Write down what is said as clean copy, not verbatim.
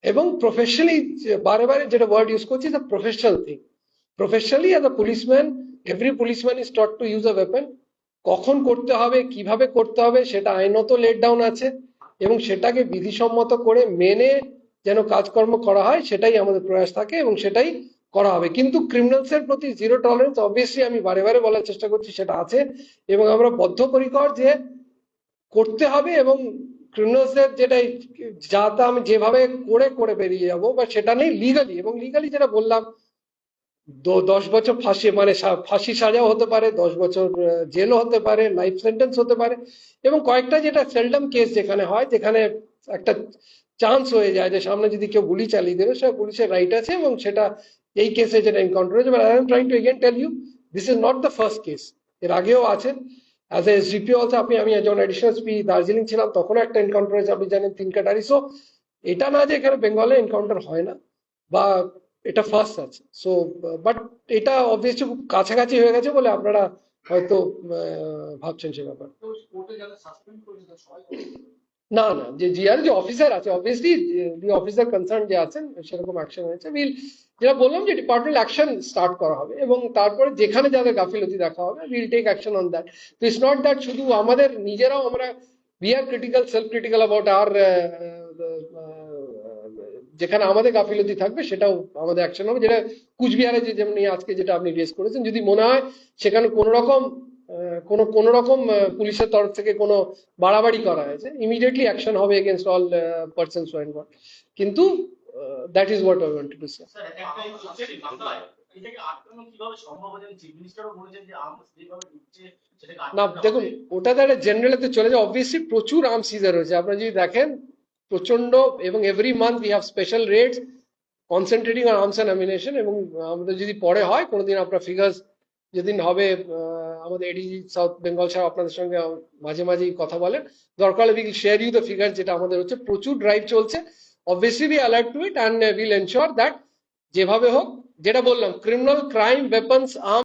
এবং প্রফেশনালি, বারে বারে যেটা ওয়ার্ড ইউজ করছি, the professional thing. Professionally as a policeman, every policeman is taught to use a weapon. কখন করতে হবে, কিভাবে করতে হবে, সেটা আইনত লেট ডাউন আছে, এবং সেটাকে বিধিসম্মত করে মেনে যেন কাজকর্ম করা হয়, সেটাই আমাদের প্রয়াস থাকে এবং সেটাই করা হবে। কিন্তু ক্রিমিনালস এর প্রতি জিরো টলারেন্স অবভিয়াসলি, আমি বারে বারে বলার চেষ্টা করছি, সেটা আছে, এবং আমরা বদ্ধপরিকর যে করতে হবে। এবং ক্রিমিনালসদের যেটা যা তা আমি যেভাবে করে করে বেরিয়ে যাবো, বা সেটা নেই লিগালি। এবং লিগালি যেটা বললাম, 10 বছর ফাঁসি, মানে ফাঁসি সাজাও হতে পারে, 10 বছর জেলও হতে পারে, লাইফ সেন্টেন্স হতে পারে। এবং কয়েকটা যেটা সেলডম কেস যেখানে হয়, যেখানে একটা চান্স হয়ে যায় যে সামনে যদি কেউ গুলি চালিয়ে দেবে, সেটা পুলিশের রাইট আছে, এবং সেটা এই কেসে যেটা এনকাউন্টার হয়েছে। But I am trying to again tell you, this is not the first case. এর আগেও আছে। অ্যাজ এ এসডিপি অলসো, আমি যখন অ্যাডিশনাল এসপি দার্জিলিং ছিলাম, তখনও একটা এনকাউন্টার হয়েছে, আপনি জানেন, 3 কাটারি। সো এটা না যে এখানে বেঙ্গলে এনকাউন্টার হয় না, বা এটা ফার্স্ট আছে। সো বাট এটা অবভিয়াসলি খুব কাছাকাছি হয়ে গেছে বলে আপনারা হয়তো ভাবছেন সে ব্যাপার। না না, যে জিআর যে অফিসার আছে, অবভিয়াসলি দি অফিসার কনসার্ন যে আছেন, সেরকম অ্যাকশন হয়েছে। যেটা বললাম যে ডিপার্টমেন্ট অ্যাকশন স্টার্ট করা হবে, এবং তারপরে যেখানে যাদের গাফিলতি দেখা হবে, will take action on that. তো ইটস নট দ্যাট শুধু আমাদের নিজেরাও, আমরা we are critical, self critical about আর, যেখানে আমাদের গাফিলতি থাকবে সেটাও আমাদের অ্যাকশন হবে। যেটা কুচবিহারে যে যেমন আজকে যেটা আপনি রেজ করেছেন, যদি মনে হয় সেখানে কোনো রকম পুলিশের তরফ থেকে কোনো বাড়াবাড়ি করা হয়েছে, ইমিডিয়েটলি অ্যাকশন হবে against all persons who are involved. কিন্তু that is what I want to say. না দেখুন, ওটা তো একটা জেনারেলতে চলে যায়। অবভিয়াসলি প্রচুর আর্মস সিজার হয়েছে, আপনারা যদি দেখেন, প্রচন্ড। এবং every month we have special rates concentrating on arms and amination. এবং আমাদের যদি পরে হয় কোনোদিন, আপনার ফিগার্স যেদিন হবে, আমাদের এডিজি সাউথ বেঙ্গল সাহেব আপনাদের সঙ্গে মাঝে মাঝেই কথা বলেন, দরকার হলে will share you the figure. যেটা আমাদের হচ্ছে, প্রচুর ড্রাইভ চলছে। Obviously we alert to it, and will ensure that যেভাবে হোক, যেটা বললাম, ক্রিমিনাল ক্রাইম, ওয়েপন্স, আর্ম